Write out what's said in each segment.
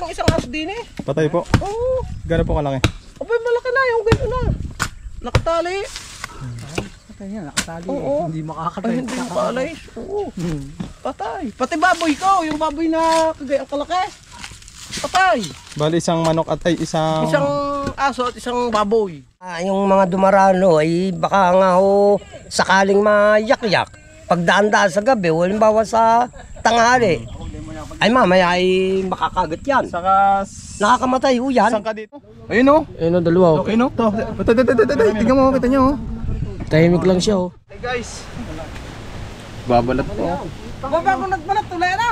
ng isang aso din eh. Patay po? Oo. Gano'n po kalaki? Abay, malaki na yung gano'n na. Nakatali. Patay niya, nakatali. Oo. Hindi makakatay. Ay, hindi makaalis. Oo. Patay. Pati baboy ko, yung baboy na kagayang kalaki. Patay. Bali isang manok at ay isang... Isang aso at isang baboy. Yung mga dumarano ay baka nga ho sakaling mayak-yak. Pagdaan-daan sa gabi, halimbawa sa tanghali, ay mamaya ay makakagat yan. Saka... Nakakamatay ho yan. Saan ka dito? Ayun o. Ayun o, dalawa o. Ayun o. Tingnan mo, kita nyo o. Tahimik lang siya o. Hey guys. Babalat po. Baba ko nagbalat, tulay na.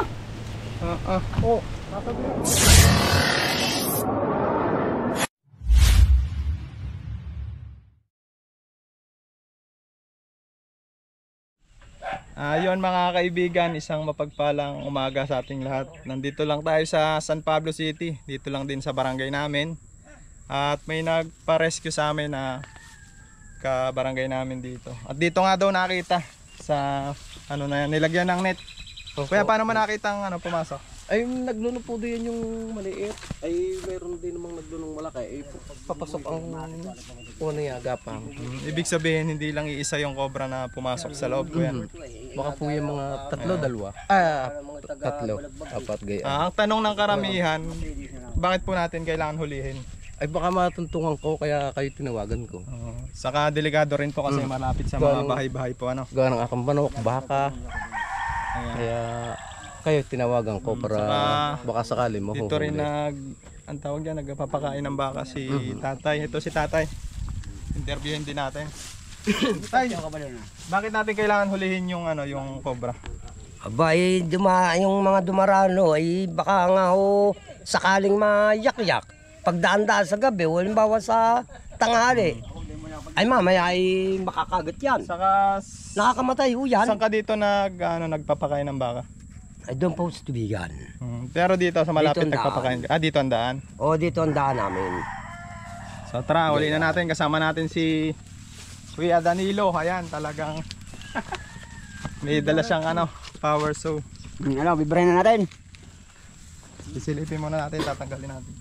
Oh. Ayun mga kaibigan, isang mapagpalang umaga sa ating lahat. Nandito lang tayo sa San Pablo City, dito lang din sa barangay namin. At may nagpa-rescue sa amin na ka-barangay namin dito. At dito nga daw nakita sa ano na yan, nilagyan ng net. Kaya paano man nakita ang pumasok? Ay, nagluno po din yung maliit. Ay, mayroon din namang naglunong malaki. Ay, papasok ang una yung agapang. Ibig sabihin, hindi lang iisa yung cobra na pumasok sa loob ko yan. Baka po yung mga tatlo, dalawa. Tatlo. Apat gaya. Ang tanong ng karamihan, bakit po natin kailangan hulihin? Ay, baka matuntungan ko, kaya kayo tinawagan ko. Saka delikado rin po kasi malapit sa mga bahay-bahay po. Gawa ng akong manok, baka. Kaya kayo tinawagan ko para baka sakali mo. Dito rin ang tawag dyan, nagpapakain ng baka si tatay. Ito si tatay. Interviewin din natin. Tay, bakit natin kailangan hulihin yung yung cobra? Aba, yung mga dumarano ay baka nga ho sakaling mayak-yak. Pagdaan-daan sa gabi, halimbawa sa tanghali, ay mamaya ay makakagat yan. Saka Nakakamatay ho yan. saan ka dito nagpapakain ng baka? Ay doon po sa tubigan. Pero dito sa malapit Dito ang nagpapakain ka. Dito ang daan. O dito ang daan namin. So tara, uli na natin. Kasama natin si Kuya Danilo. Ayan, talagang may dala siyang power saw. Bibrahin na natin. Isilipin muna natin, tatanggalin natin.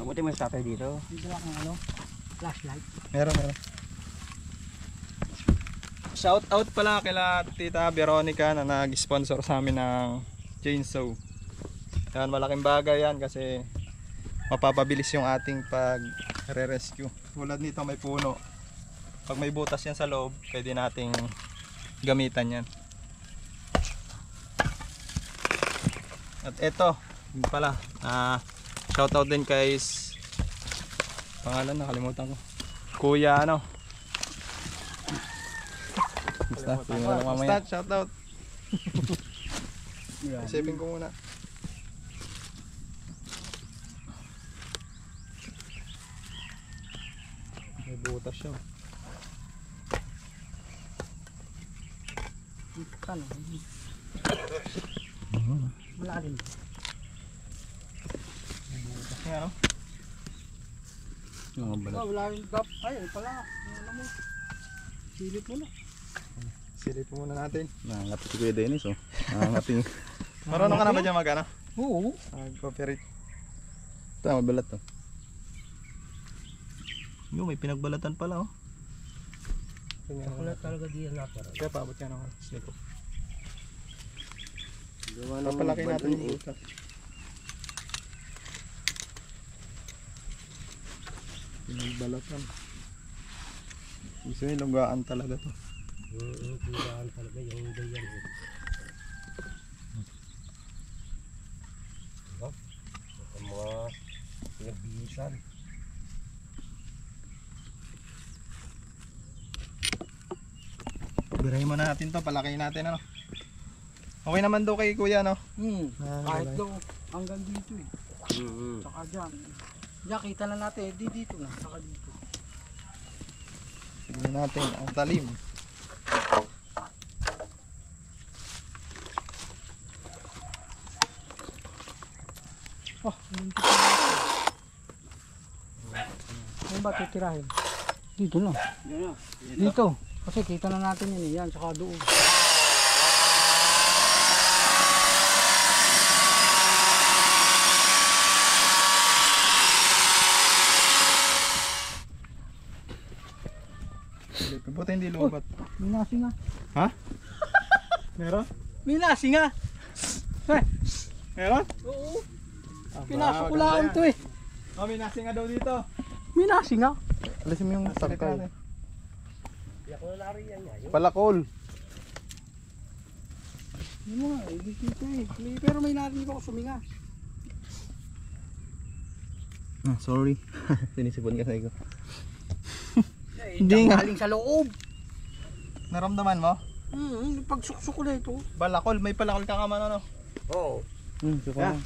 Mabuti mo sa tatay dito. Dito akong flashlight. Meron. Shout out pala kila Tita Veronica na nag-sponsor sa amin ng chainsaw. Yan, malaking bagay yan kasi mapapabilis yung ating pag-re-rescue. Tulad nito may puno. Pag may butas yan sa loob, pwede nating gamitan yan. At ito, yun pala, shout out din kay pangalan nakalimutan ko. Kuya Basta, shout out. Isipin ko muna. May butas siya. Kano? Malalim. May butas niya, no? Yung balat. Wala yung gap. Ayun pala. Ano mo? Silip mo na. Silipin muna natin. Nangangapi si Kuya Dennis oh. Nangangapi. Marunong ka na ba dyan mag-ano? Oo. Cooperate. Ito, mabalat to. Yung may pinagbalatan pala oh. Wala talaga diyan natin. Kaya paabot yan ako. Snake. Papalaki natin yung butas. Pinagbalatan. Gusto nyo lunggaan talaga to. Tindaan talaga yung ganyan. Ang mga pinagbihisan. Birahin muna natin to, palakihin natin Okay naman daw kay kuya Kahit daw hanggang dito eh. Saka dyan. Diyan kita na natin. Dito na. Saka dito. Tignan natin ang talim. Ano ba titirahin? Dito na. Dito. Kasi kita na natin yan eh. Yan. Saka doon. Buti hindi lubat. May nasi nga. Ha? Meron? May nasi nga. Eh, Meron? oo. Aba, Pinasok ko maganda lang yan. to eh. Oh, may nasi nga daw dito. May nasi nga. Alisin mo yung Sakit tangkay. natin. eh. Palakol. Hindi mo nga, hindi dito eh. Pero may narinig ako suminga. Sorry. Sinisipon kasi ko. Hindi nga. Galing sa loob. Naramdaman mo? Pagsuksok ko na ito. Balakol, may palakol ka ka man ano? Oo. Suko Yeah. na.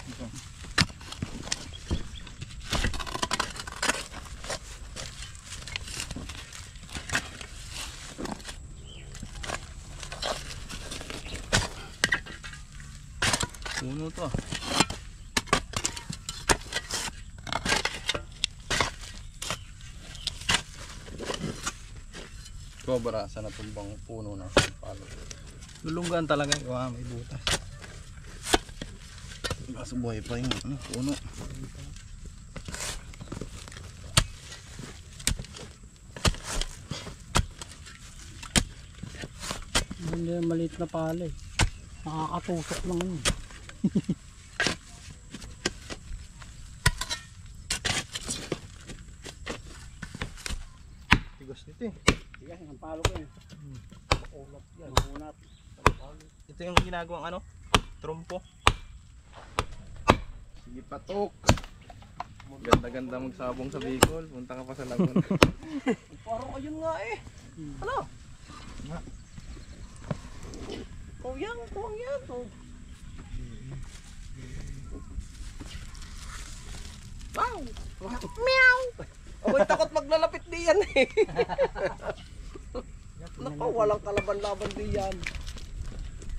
Ito. Puno to. Cobra sa natumbang puno na palo. Lulunggan talaga. Wow, may butas. Kaso buhay pa yung puno. Hindi maliit na pala eh. Nakakatusok lang yun. Tigas nito eh. Sige, ang palo ko eh. Ulap yan. Unat. Ito yung ginagawang ano? Trumpo. Sige patok. Ganda-ganda magsabong sa Bicol. Punta ka pa sa Laguna. Parang ayun nga eh. Ano? Oh yan, tuwang yan. Oh. Wow! Meow! Ako'y takot maglalapit diyan eh. Naku, walang kalaban-laban diyan.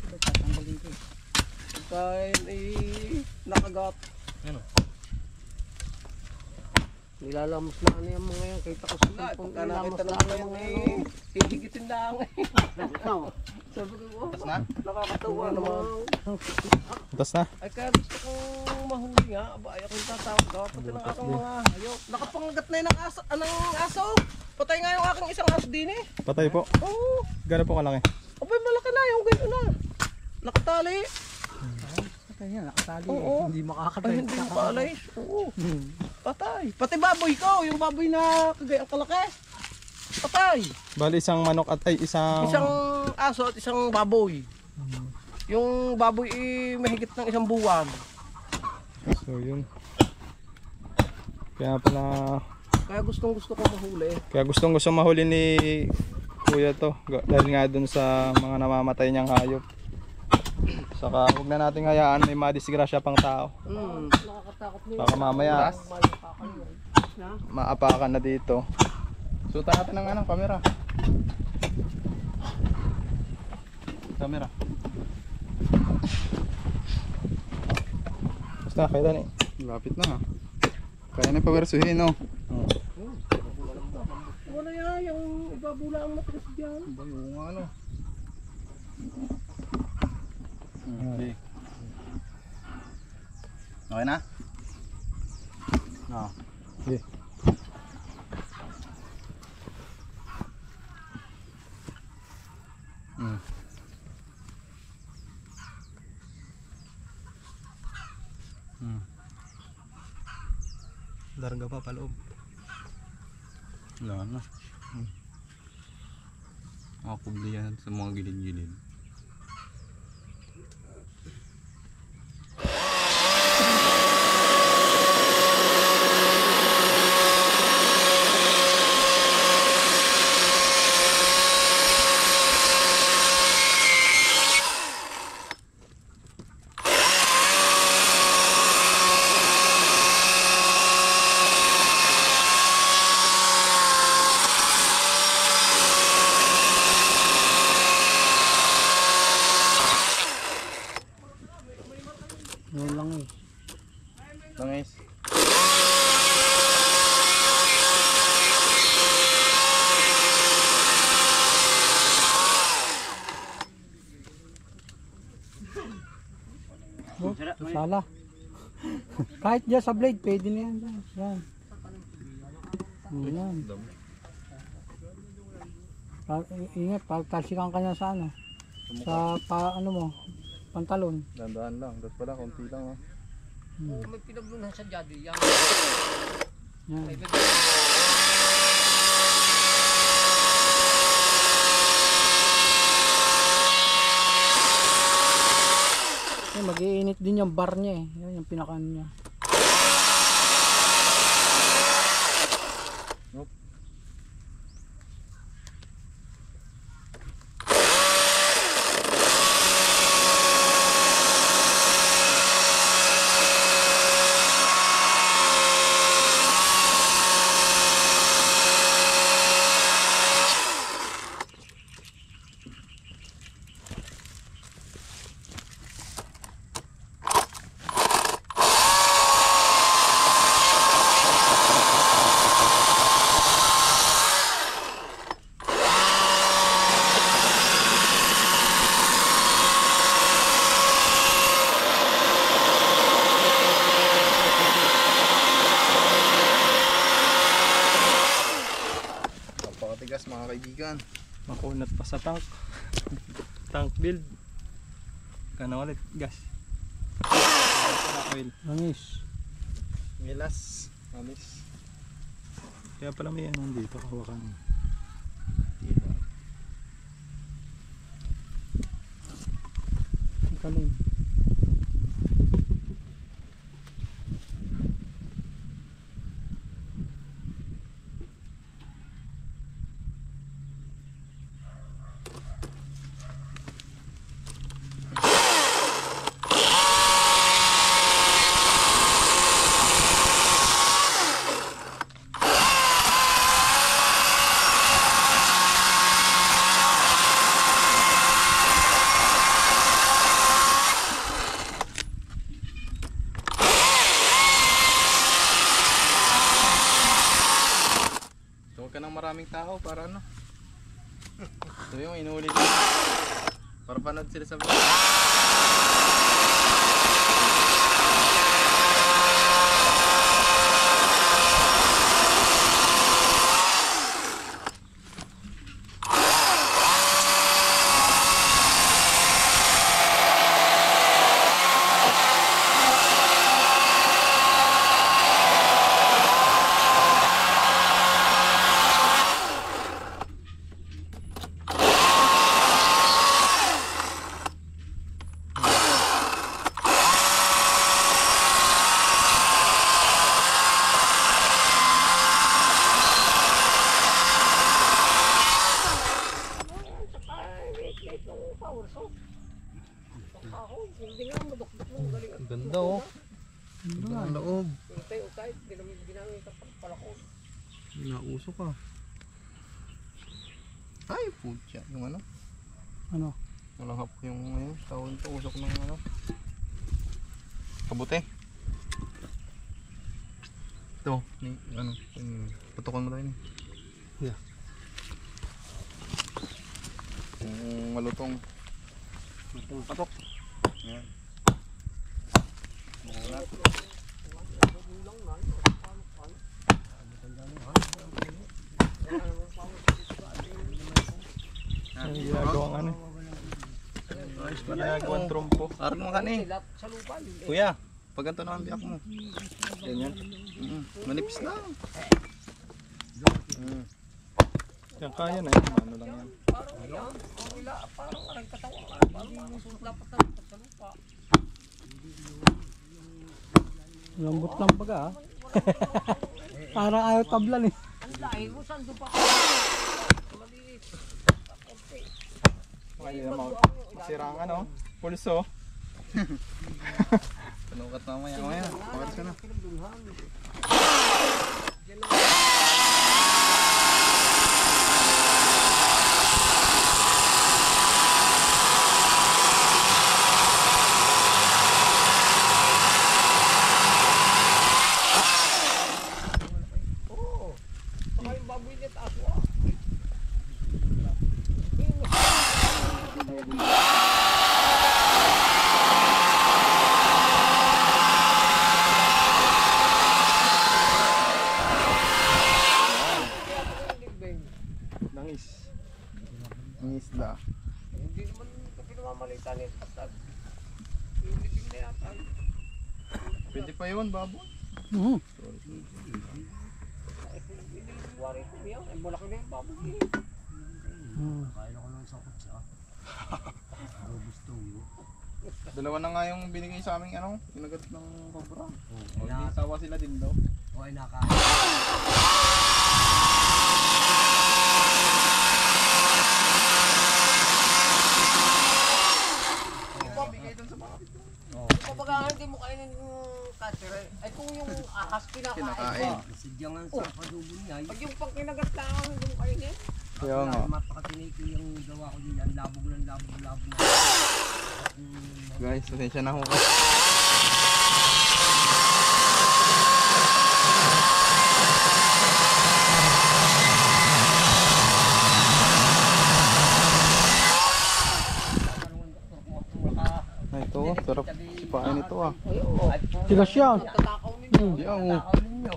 Tatanggalin ko eh. Kain eh, nakagat. Ano? Nilalamos na ano yung mga yan. Kita ko sa Wala, cellphone. pagka nakita Nilalamos na na ano yan yung mga eh. yan. Hihigitin lang eh. Ano? Sabi ko, oh, Tapos na? nakakatawa naman. Tapos na? Ay kaya gusto kong mahuli nga. Aba, ay ako'y tatawag daw. Pati ng aking mga hayop. Nakapangagat na yun ng aso. Anong aso? Patay nga yung aking isang aso din eh. Patay po. Oo. Gano'n po kalaki? Abay, malaki na yung gano'n na. Nakatali. Kaya nakatali Oo. eh. Hindi Ay, makakatali. hindi yung paalay. Oo. Patay. Pati baboy ko. Yung baboy na kagayang kalaki. Patay. Bali isang manok at ay isang... Isang aso at isang baboy. Yung baboy mahigit ng isang buwan. So yun. Kaya pala... Kaya gustong gusto ko mahuli. Kaya gustong gusto mahuli ni Kuya to. Dahil nga dun sa mga namamatay niyang hayop. Saka huwag na nating hayaan may madisgrasya pang tao. Nakakatakot niyo. Baka mamaya maapakan na dito. Suta natin ng ano, camera. Camera. Basta kailan eh. Lapit na. Kaya na pawersuhin no. Wala yan. Yung ibabula ang matigas dyan. Ba yung ano. Okay. Okay na? No. Okay. Darga pa paloob. Wala na. Makakubli yan sa mga gilid-gilid. Langis. Oh, sala. Kahit dyan sa blade, pwede na yan. Yan. Yan. Ingat, pagtalsikan ka niya sa ano. Sa ano mo, pantalon. Dandaan lang. Tapos pala, konti lang. May pinaglunan sa jadi yan. Yan. Mag-iinit din yung bar niya eh. Yan yung pinakaan niya. Napakatigas mga kaibigan. Makunat pa sa tank. Tank build. Kana ulit gas. Oil. Langis. Milas. Mamis. Kaya pala may anong dito kawakan. Kalim. Huwag ka ng maraming tao para ano. Ito yung inulit nila. Para panood sila sa vlog. Ganda oh. Ganda ang loob. Nauso ka. Ay, putya. Yung ano? Ano? Walang hapok yung ano, tawon to. Usok ng ano. Kabute. Ito. Ni, ano. Putukan mo tayo ni. Yeah. Yung malutong. Itong patok. Yan. Bukunat. Ang ginagawang ano. Ginagawang trompo. Parang mga kani. Kuya, pag ganito na ang biyak mo. Ganyan. Manipis lang. Yan kaya na yun. Ano lang yan. Lambot lang baga ah. Parang ayaw tablan eh. Kaya naman masira ang ano. Pulso. Panukat na mamaya. Mamaya, pawaras ka na. pa yun, baboy. Dalawa na nga yung binigay sa aming ano, kinagat ng cobra. O, hindi sawa sila din daw. O ay naka. Bigay dun sa mga Kapag hindi mo kainin yung catcher, ay kung yung ahas kinakain kinakain. mo. Sadyang ang sa padubo niya. Pag yung pag kinagat na hindi mo kainin. Kaya nga. Mapakatiniki yung gawa ko din. Ang labog ng labog. Guys, pasensya na ho. Ay, ito, sarap sipain ito ah. Tigas yan. Tatakaw ninyo. Hindi ah, Takaw ninyo.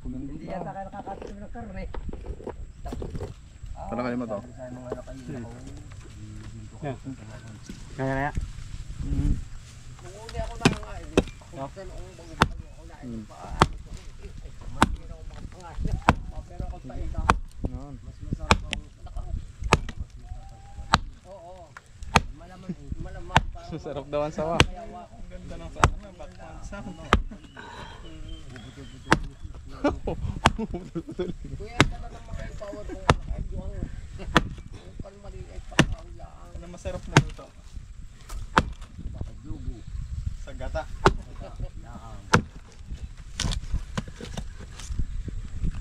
Hindi yan nakakatulog ng karne. Para kayo mo to. Sa mga nakayin ako. Kaya. Kung uli ako na nga, hindi. Kung noong bago pa ako na, hindi pa ano ko. Hindi na ako makapangasya. Pero ako sa ita. Yan. Mas masarap ang Oo. malaman eh. Malamang pa. Sarap daw ang sawa. Ang ganda ng sana, may background sound. Kuya, ito na ng mga power kung kahit yung palmaliit pa ang laang. Ano masarap na ito? Dugo. Sa gata.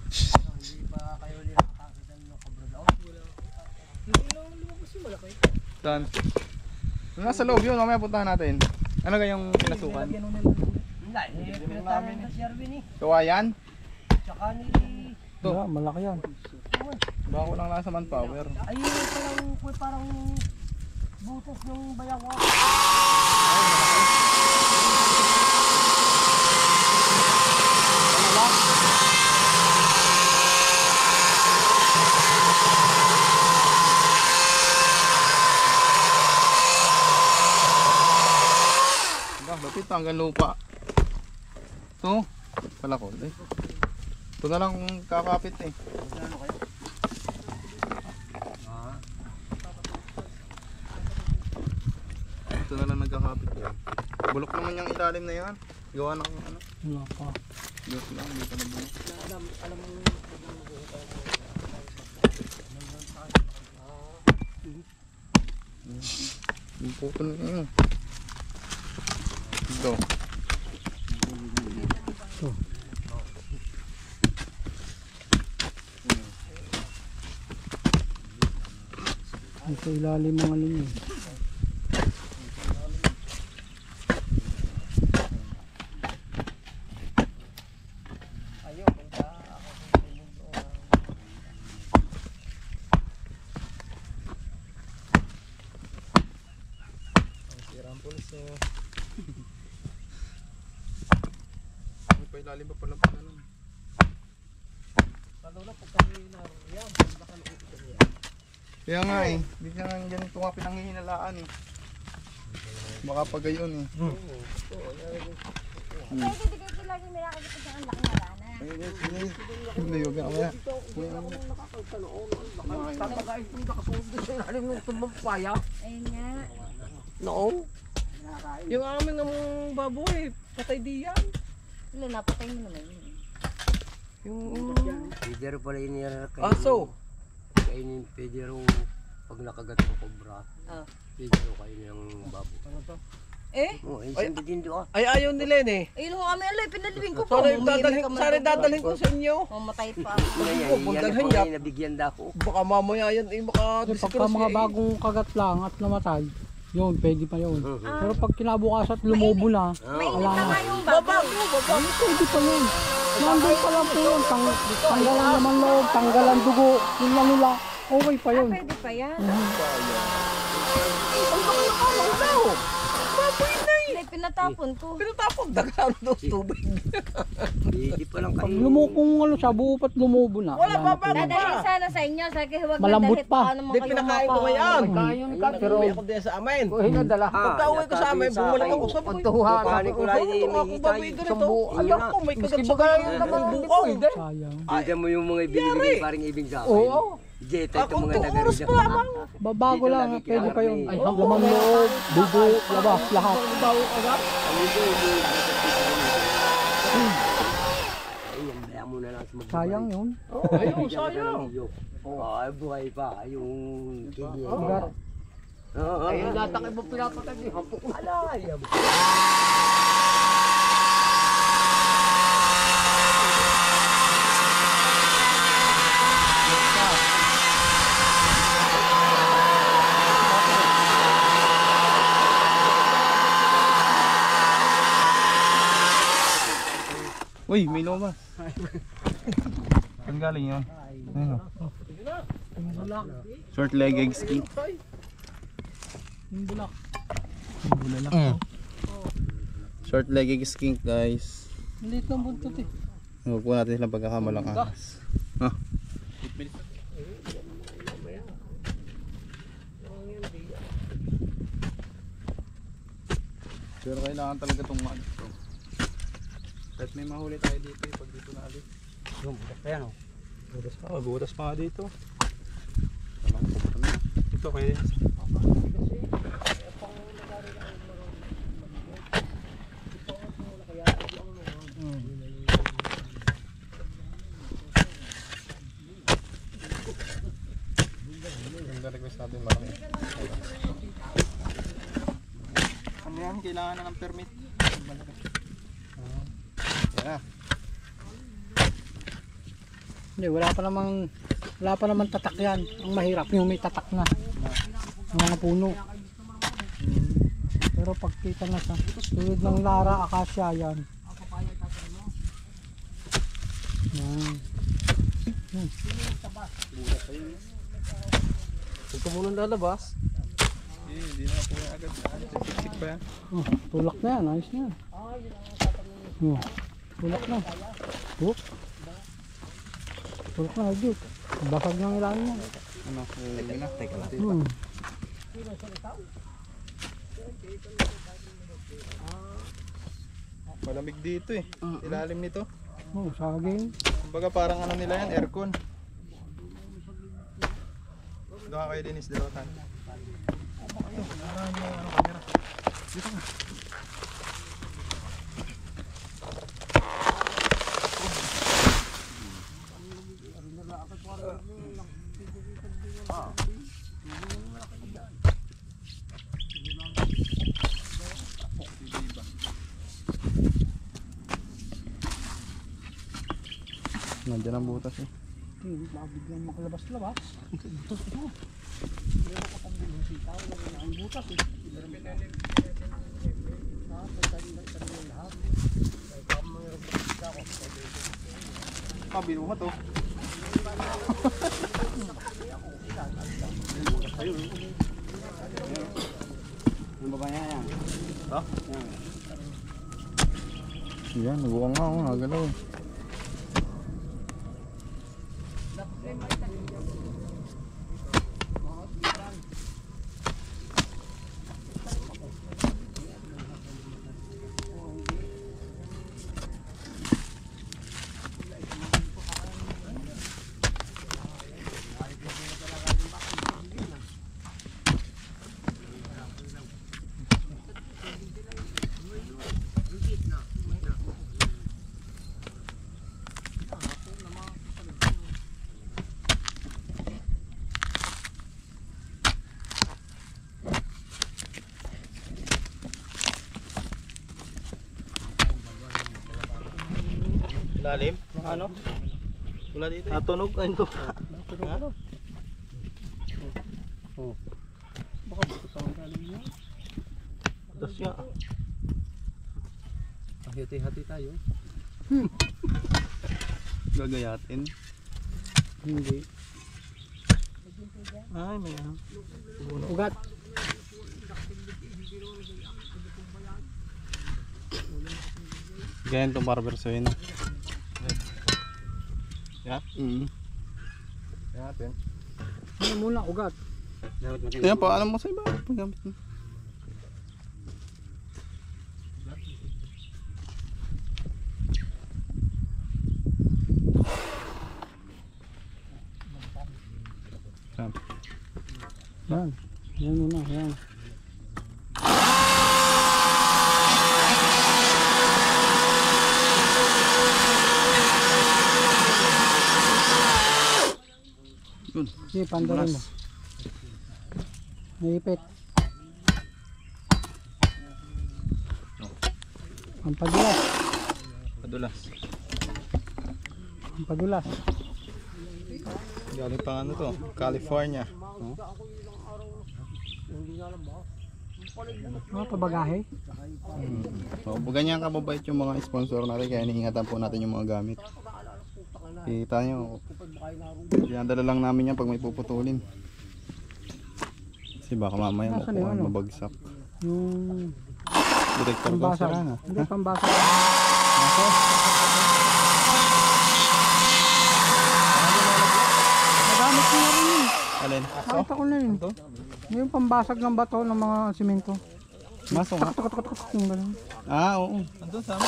Hindi pa kayo nakakakita ng cobra daw? Hindi lang lumabas yung malaki. Saan? Nasa loob yun, mamaya puntahan natin. Ano kayong pinasukan? Hindi, pinatanan na si Arvin eh. Kawayan? Tsaka ni... Yeah, malaki yan. Baka ko lang lang sa manpower. Ay, parang butas ng bayawa. Lapit hanggang lupa. Ito, pala ko. Ito na lang kung kakapit eh. Ano kayo? Ito na lang nagkakapit yan. Bulok naman yung ilalim na yan. Gawa ng ano. Wala pa. Diyos lang, dito na bulok. Alam mo Yung puto na yun. Ito. Sa ilalim mga linyo. ayaw, punta ako sa mundo. Si Rampolso. May pailalim pa pala pala nun. Lalo na pag kami nariyan, baka nakikita niya. Kaya nga eh, hindi ka nga ganito nga pinanghihinalaan eh. Baka pa gayon eh. Kaya hindi kayo lagi may nakakita sa ang laki na lana. Layog nga kaya. Tatagay kung nakasunod doon sa ilalim ng tumbang paya. Ayun nga. Noong? Yung amin ng baboy, patay di yan. Wala, napatay mo naman yun. Yung Pedro pala inira kayo. aso. Kainin Pedro pag nakagat ng cobra. Ah. Pedro kayo ng babo. Eh? Oh, ay isang din doon. Ay ayaw nila yun eh. Ayun ho kami, alay, pinalibing ko po. Sana dadalhin ko sa inyo. Mamatay pa. Yan bundalhan ang yan. mga nabigyan daw. Baka mamaya yan eh, baka Pagka mga bagong kagat lang at namatay, yun, pwede pa yun. Pero pag kinabukas at lumubo na, Mainit na nga yung bago. pwede pa yun. Nandun pa lang po yun. Tanggalan naman loob, tanggalan dugo, yun lang nila. Okay pa yun. Pwede pa yan. Ang baka nakalaw daw. Baboy na eh. Alay, pinatapon ko. Pinatapon, dagan daw tubig. Hindi pa lang Pag kayo. lumukong ano siya, buo pa't lumubo na. Wala pa, na po. Dadalhin sana sa inyo. Sabi huwag Malambot nadalhin. pa. Paano mo Hindi, kayo pinakain ko mapa- ngayon. Kain ka, pero Umuwi ako din sa amin. hinadala. Pagka-uwi ko sa amin, bumalik ako. Sabi ko, Pagtuhan. Kukuhanin ko lang ito nga akong baboy ganito. Sambu. Alam ko, may Maski kagat ba sa kayo naman hindi bukong. pwede? Sayang. Bigyan mo yung mga ibinibigay parang ibig sa akin. Oo. Jeta Ako, itong mga 2 nagano oras dyan. pa lamang. Babago lang, lagi pwede kaya pa yun. may- Laman loob, dugo, labas, lahat. Ayun, kaya mo na lang sa magbabae. Sayang yun. Ayun, sayang. Ay, buhay pa. Yung kidney. Ugat. Oo. Ayun, natakay mo pinapatay. Hampok na. Alay. Uy, may loma. Saan galing yun? Ayun, oh. Short leg egg skink. Yung bulak. Short leg egg skink, guys. Maliit ng buntot eh. Huwag po natin silang pagkakamalang ahas. Ah. Pero kailangan talaga itong ano. Kahit may mahuli tayo dito pag dito na alis. Yung budak pa yan, oh. Butas pa nga dito. Ito kaya. Ganda request natin marami. Ano yan? Kailangan na ng permit. Yan na. Hindi, wala pa naman tatak yan. Ang mahirap yung may tatak na. Ang mga puno. Pero pagkita na sa tulad ng Lara, Acacia yan. Yan. Huwag ka munang lalabas. Hindi na po agad. Sisik pa yan. Oh, tulak na yan, ayos na yan. Oh, tulak na. Oh. Tulak na, agit. Basag ng ilalim yan. Ano? Uwi na. Teka lang. Hmm. Malamig dito eh. Ilalim nito. Oh, saging. Kumbaga parang ano nila yan, aircon. Doon ka kayo Dennis, Dilotan. Nandiyan ang butas eh. Hmm, mabigyan makalabas-labas. Biro mo to. Yung babae yan. Yan, nabuka nga ako, nagalaw. Lalim? Ano? Wala dito. Natunog. Ayun to. Tapos nga. Hati-hati tayo. Gagayatin. Hindi. Ay, may Ugat. Ganyan itong barbersoy na. Yan? Mm. Yan natin. Ano muna, ugat. Yan po, alam mo sa iba. Paggamit mo. Yan. Yan muna, yan. Yun. Sige, pandarin mo. Naipit. Pampadulas. Padulas. Pampadulas. Galing pang ano to? California. Mga pabagahe. So, ganyan kababait yung mga sponsor natin kaya iniingatan po natin yung mga gamit. Kita nyo, dinadala lang namin yan pag may puputulin. Kasi baka mamaya Nasaan yung ano? mabagsak. Yung Director ko pambasa. sila na. Hindi, pambasa. Nagamit ko na rin yun. Alin? Nakita ko na yun. Yung pambasag ng bato ng mga simento. Maso nga. Tukat-tukat-tukat yung gano'n. Ah, oo. Andun sa amin.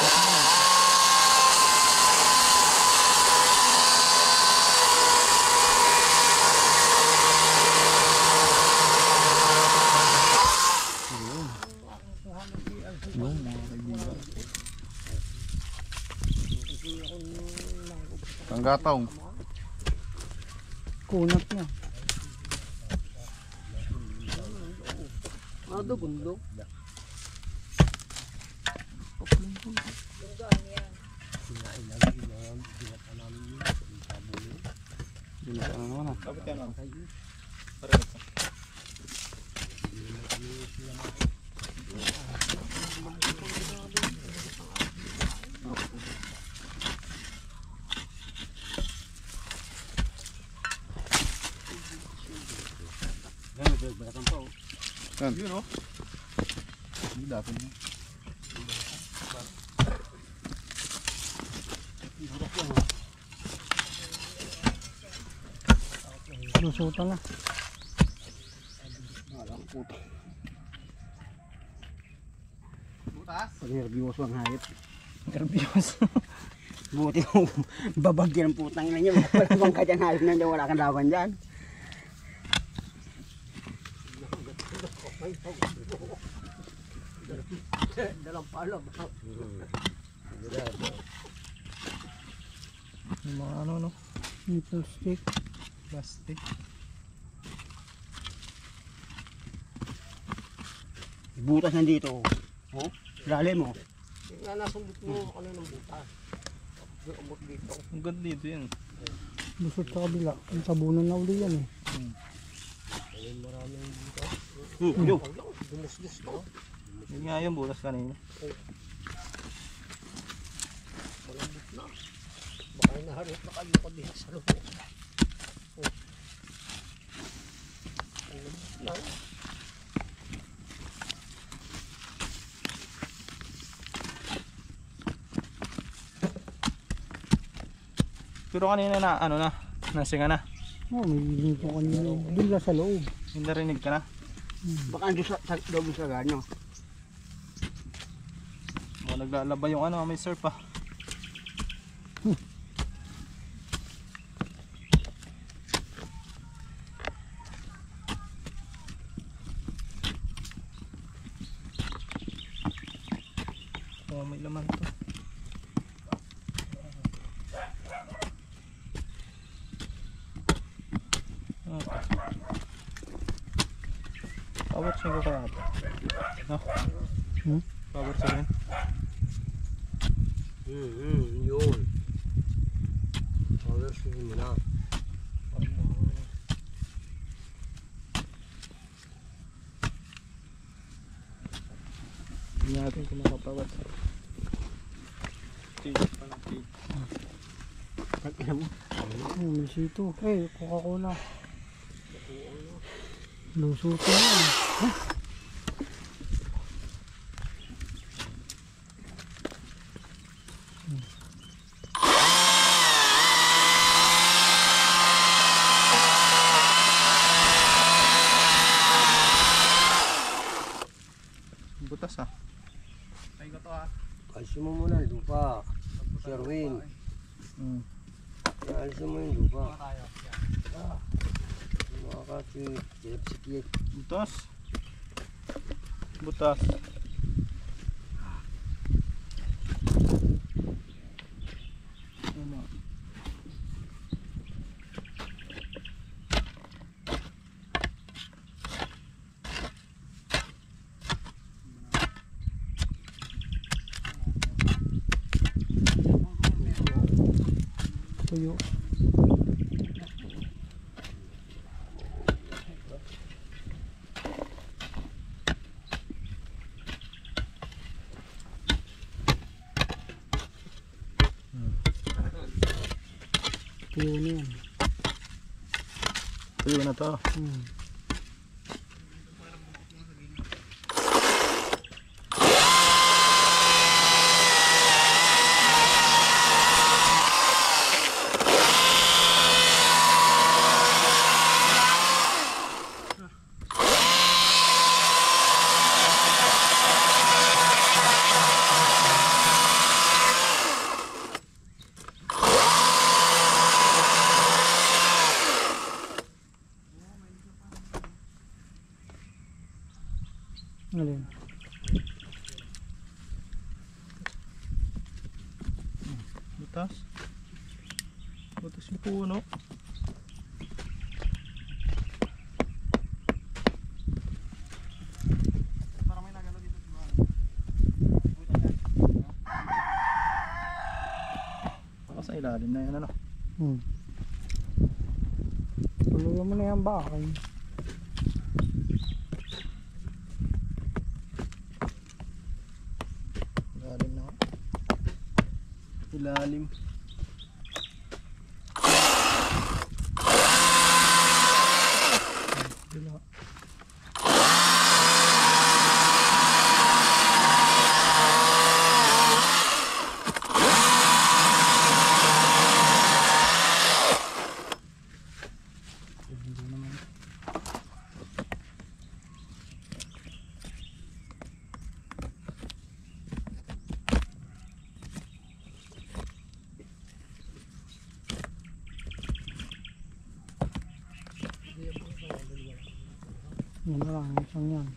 Tanggataw. Kunat niya. Ano naman ah. Dapat yan. Parehas. Yan. Yun o. Hindi dati mo. Lusutan na. Pag nervyoso ang hayop. Nervyos. Buti mo, babagyan ang putang ina niya. Walang ka dyan hayop na dyan, wala kang laban dyan. Yung mga ano no? Nipple stick. Plastic. Butas nandito. Oh, lalim mo. Ang ganda dito yun. Lusot sa kabila. Yung tabunan na uli yan eh. Yo. Yun nga yung butas kanina. Pero kanina na ano na, nasinga na. Oh, may linig ko kanina. Doon lang sa loob. Yung narinig ka na. Baka andun sa loob sa ganyo. Mga naglalaba yung ano, may surf pa. Oh, may laman to. Power ko kaya ito. No? Power sa rin. Yun. Power swing mo na. Hindi natin kung makapawat. Tigit pa ng tigit. Oh, may sito. Eh, Coca-Cola. Lusutan na. Alisin mo muna ang lupa. Sherwin. Alisin mo yung lupa. Makakakit. Butas. Butas. Ano? Tuyo. Tuyo na yan. Tuyo na to. Alin? Butas. Butas yung puno. Baka sa ilalim na yan ano. Tuloy mo na yan bakay. Ilalim na. Ilalim. Yan na lang, isang yan.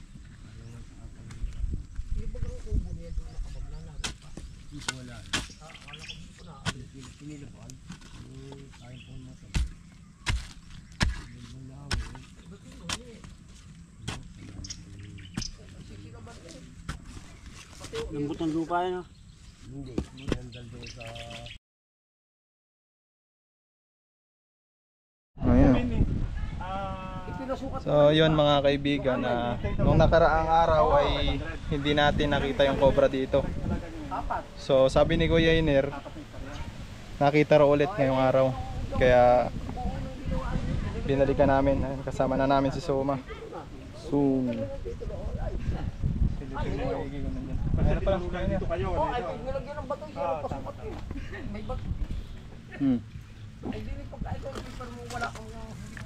Lambot ng lupa yan, Hindi. Magandal doon sa... Ayan. So yun mga kaibigan, nung nakaraang araw ay hindi natin nakita yung cobra dito. So sabi ni Kuya Iner, nakita raw ulit ngayong araw. Kaya binalikan namin, ayun, kasama na namin si Soma. So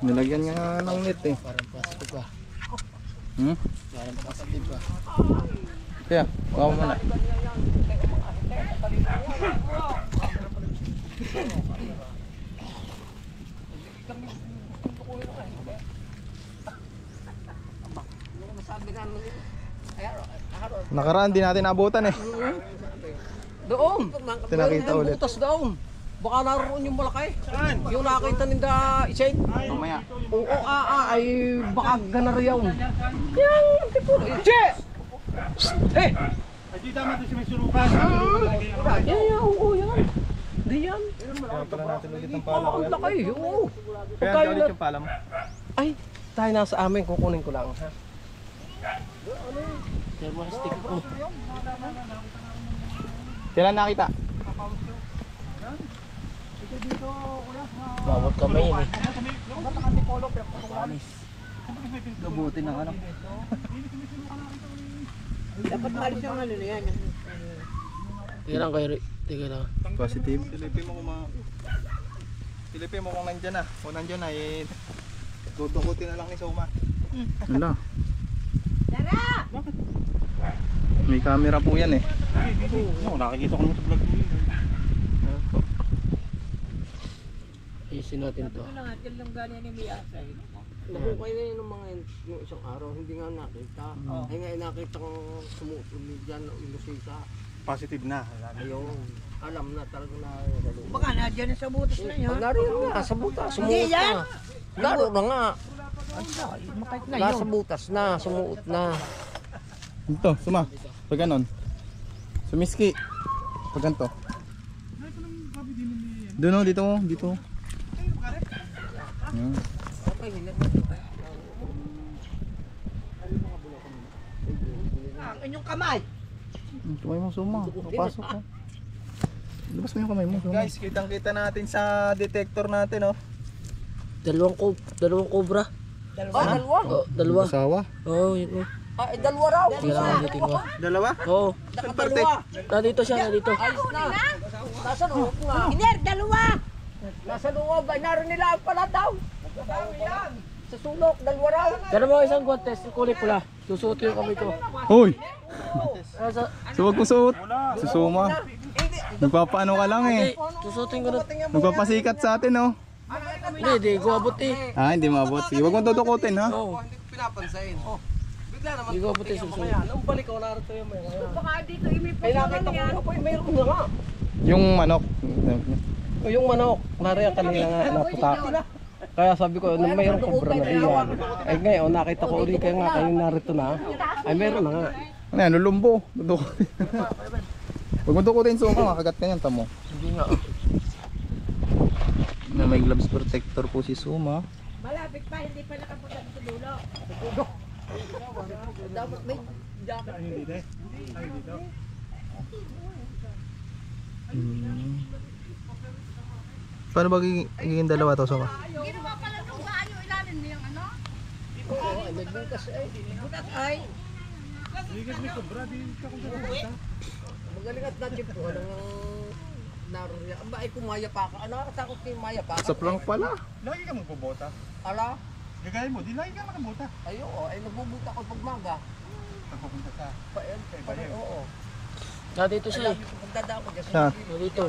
nilagyan nga ng net eh. Parang positive ba? Parang positive ba? Kaya, kuha mo muna. Nakaraan din natin abutan eh. Doon! Tinakita ulit. Butas doon! Baka naroon yung malaki. Saan? Yung nakita ninda isay. Mamaya. Oo, ay baka ganar yun. Yang tipo. Che! Eh! Ay, di tama ito si may surukan. Oo, yan. Di yan. Kaya pala natin ulit ang pala. Ang laki, oo. Kaya Tayo ulit na- yung pala mo. Ay, tayo nasa amin, kukunin ko lang. Ha? Kailan nakita? Bawat kamay yun eh. Gabuti ng ano. Dapat malis yung ano na yan. Teka lang kayo, teka lang. Positive. Silipin mo kung nandyan na. Kung nandyan na, eh, dudukutin na lang ni Soma. Hala. May camera po yan eh. Oo, nakikita ko naman sa vlog ko yun. Isin natin to. Nakukay na yun ng mga yung isang araw, hindi nga nakita. Ay nga nakita kong sumusunod dyan ng ilusita. Positive na. Ayun, alam na talaga na. Baka na dyan sa butas na yun. Naroon nga, sa butas, sumuot na. Naroon na nga. Makait na Nasa butas na, sumuot na. Ito, suma. Pag ganon. Sumiski. Pag ganito. Doon o, dito o, dito. Yan. Ang inyong kamay. Kamay mo, suma. Papasok mo. Labas mo yung kamay mo, suma. Guys, kitang-kita natin sa detector natin, oh. Dalawang cobra. Dalawa? Oh, dalawa. Asawa. Oo, yun. Ay, dalawa raw. Kailangan natin ko. Dalawa? Oo. Nakadalawa. Nandito siya, nandito. Ayos na. Nasa loob nga. Iner, dalawa. Nasa loob, ay naroon nila ang pala daw. Sa sulok, dalawa raw. Pero mga isang contest, kulay pula. Susuot ko yung kamay ko. Hoy! Sa, So wag mo suot. Si Suma. Nagpapaano ka lang eh. susuotin ko na. Nagpapasikat sa atin oh. Hindi ko abot eh. Ah, hindi maabot. Sige, wag mo tutukutin ha. Oo. Hindi ko pinapansin. Bigla naman. Hindi ko abot eh, susuot. Nung balik ko, narito yung may Baka dito imipo ay nakita ko nga po, mayroon na nga. Yung manok. O yung manok, nariyan kanina nga naputa. Kaya sabi ko, nung mayroong kubra na diyan. Ay ngayon, nakita ko uli kaya nga kayo narito na. Ay mayroon na nga. Ano yan, lulumbo. Tutukutin. Wag mo tutukutin Suma, makagat ka yan, tamo. Hindi nga. Na may gloves protector po si Suma. Malapit pa, hindi pa nakapunta sa dulo. Dapat may dapat. Paano ba giging dalawa to, Suma? Ginawa pala nung maayo ilalim niyo yung ano? Ay, may butas eh. Butas ay. Magaling at natin po. Naroon. Aba ay kumaya pa ka. Ano nakatakot kayo maya pa? Sa plank pala. Lagi ka magbobota. Ala? Gagaya mo, di lagi ka makabota. Ayo, ay nagbubuta ko pag maga. Pagpupunta ka. Paen, oo. Nandito siya eh. Pagdadaan ko dyan. Saan? Nandito.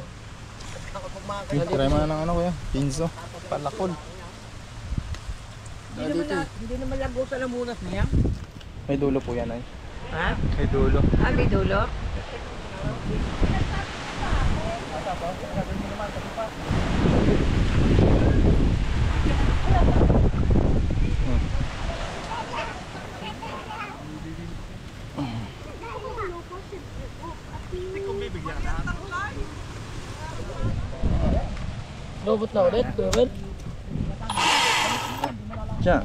Ako pag maga. Try mo na ng ano kuya. Pinso. Palakol. Nandito eh. Hindi naman lago sa lamunas na yan. May dulo po yan ay. Ha? May dulo. Ah, may dulo? Lobot na ulit, Gawin. Siya.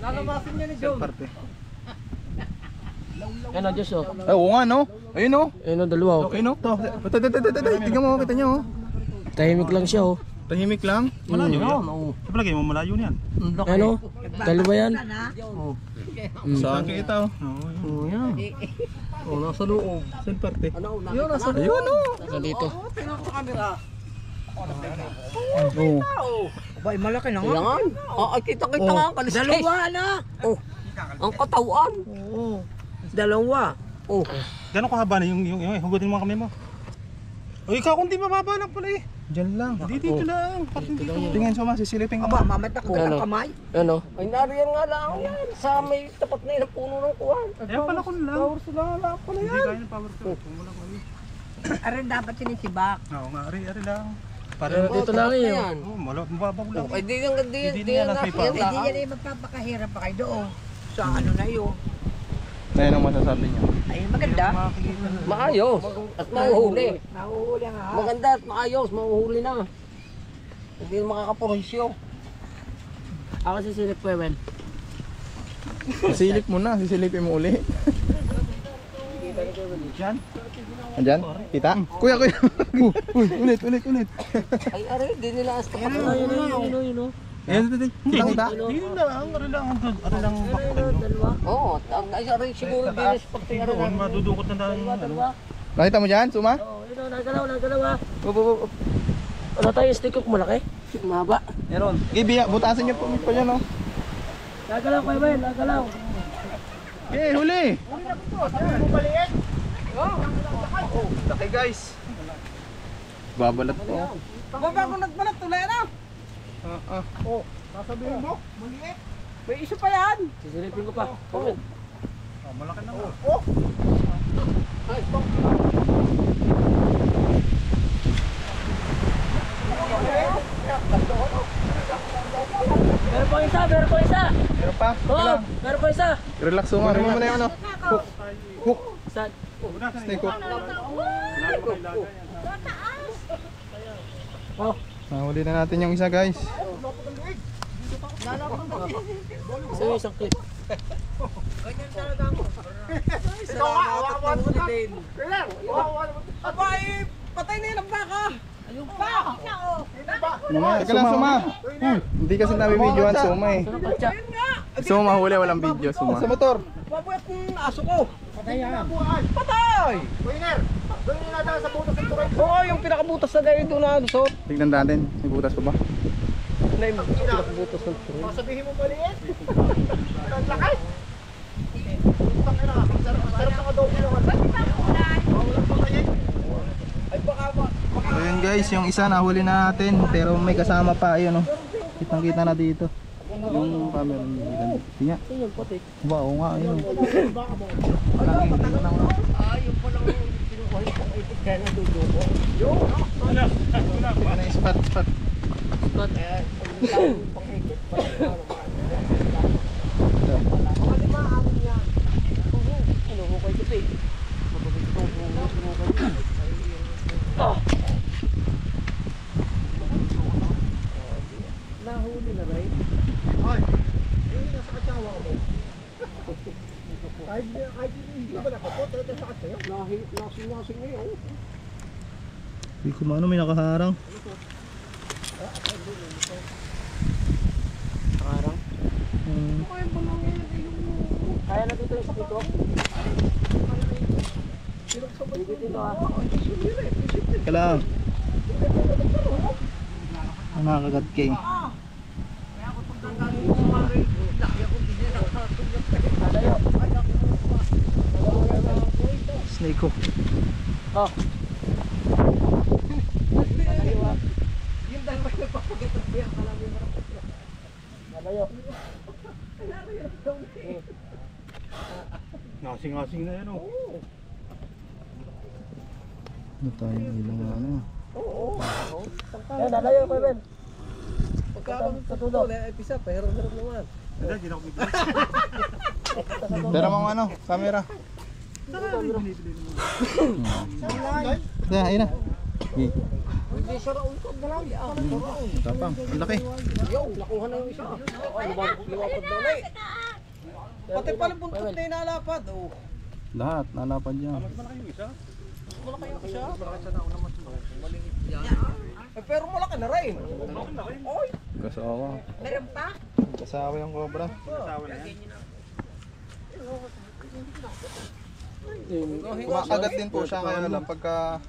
Lalabasin niya ni Joe. Parte. Yan na, Diyos oh. Ay, oo nga no. Ayun no. Ayun oh, dalawa oh. Ayun no. To. Tingnan mo, kita nyo oh. Tahimik lang siya oh. Tahimik lang. Malayo yan. Sa palagay mo, malayo niyan. Ano? Dalawa yan. Saan kita oh. Oo yan. Oh, nasa loob. Saan parte? Ano, Ayun, nasa loob. Ayun oh. Nandito. tingnan ko sa camera. Oh. Abay, malaki na nga. Kailangan. Ay, kita-kita nga. Kaliskis. Dalawa na. Oh, ang katawan. Oo. Dalawa. Oh, Gano'ng kahaba na yung hugutin mo ang kamay mo? O ikaw kung di mababa lang pala eh. Diyan lang. Dito lang. Pati dito. Tingnan Suma, sisilipin ko. Aba, mamata ka Ano? ng kamay. Ano? ay nariyan nga lang yan. Sa may tapat na yun ang puno ng kuwan. Ayan pala ko lang. Power sila lang pala Hindi yan. kaya ng power to. Kung wala ko Arin dapat sinisibak. Oo nga, ari lang. Pero dito lang eh. Yan. Oo, mababaw lang. Oh, ay di yan, di yan, Hindi di yan na lang yan sipa. Hindi lang. yan ay magpapakahirap pa kayo doon. Sa ano na yun. Ayun ang masasabi niya. Ay, maganda. Maayos. At mahuhuli. Nahuhuli nga. Maganda at maayos. Mahuhuli na. Hindi na makakapurisyo. Ako sisilip ko Ewen. Sisilip mo na, sisilipin mo uli. Diyan. Andyan? Kita? Kuya, kuya. Ulit. Ay, aray, di nila as tapat na Ayun yun. oh, yun oh. Ayan, kita. Hindi lang. Ari lang bakit Dalawa. Oo, ay, aray, siguro dinis pagti aray Doon, na. madudukot na dahil Dalawa. Nakita mo dyan, Suma? Oh, yun oh, nagalaw. Up. Ano tayo, stick hook malaki? Mahaba. Meron. Gibiya, butasan niyo po yan, oh. Nagalaw ko Ewen, nagalaw. Okay, huli. Oh, laki guys. Babalat po. Bago nagbalat, tulay na. Oh, Sasabihin mo, maliit. May isa pa yan. Sisilipin ko pa. Oh. malaki na. Oh. Ay, stop. Meron pa isa, meron pa isa. Meron pa? Oo, meron pa isa. Relax mo. Ano mo muna yung ano? Hook. Hook. Saan? Snake hook. Oh, Nahuli na natin yung isa guys. isa yung isang clip. Abay, patay na yun ang baka. Ayun pa. Teka lang, Suma. Hindi kasi nabi-videoan, Suma eh. Patsa. Suma mahuli, walang video, Suma. Sa motor. Mabuyat ng aso ko. Patay yan. Patay. Oo, yung pinakabutas na dahil doon na ano, so. Tignan natin, may butas pa ba? Na yung pinakabutas ng turon. Masabihin mo maliit. Ang lakas. Sarap na kadobo naman. Ay baka ba? So yun guys, yung isa nahuli na natin pero may kasama pa ayun oh. Kitang kita na dito. Yung camera niya. Tingnan. Yung putik. Wow, nga ayun. Ano yung spot? Nahuli na rin. Kahit hindi ba nakapot, talaga sa kanya. Nasing ngayon. Hindi ko maano, may nakaharang. Nakarang. Kaya na dito yung sa dito. Dito ah. Teka lang. Ang nakakagat kay. Snake hook. Oh. Yung dalawa yung nagpapagat ang biyak ka namin. Nalayo. Ngasing-ngasing na yan oh. Ano tayo ilang ano? Yan, nalayo ko Ben. Pagkakaroon sa tulo, episa, pahirap-hirap naman. Hindi, hindi na ako bigla. Pero mga ano, camera. Yeah, ayun na. Hindi siya raon ko na lang. Tapang, ang laki. Yo, nakuha na yung isa. Lumapad na ulit. Pati pala buntot na inalapad. Oh. Lahat, nalapad yan. Malaki yung isa. Eh, pero malaki na rin. Oy. Kasawa. Meron pa? Kasawa yung cobra. Kumakagat din po siya kaya lang pagka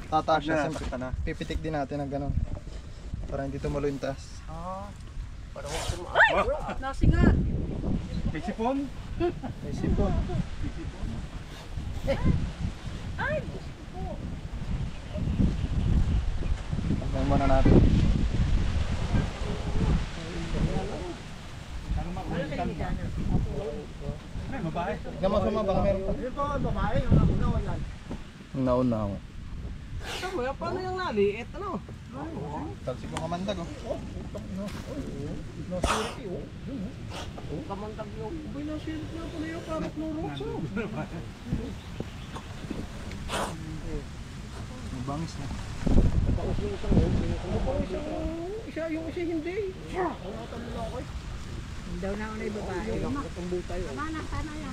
tataas siya, siyempre pipitik din natin ng ganun. Para hindi tumulo yung taas. Nasinga. May sipon. May sipon. Ay! Tignan muna natin. May babae. Tignan mo Suma, baka meron pa. Ito ang babae, yung nauna o yan. Nauna ako. Tama, paano yung naliit? Ano? Talsik mo kamandag oh. Kamandag yung binasilip na ito na yung parang nurokso. Mabangis na. Isa yung isa hindi. Daw na ako na yung babae. Tama na, tama na.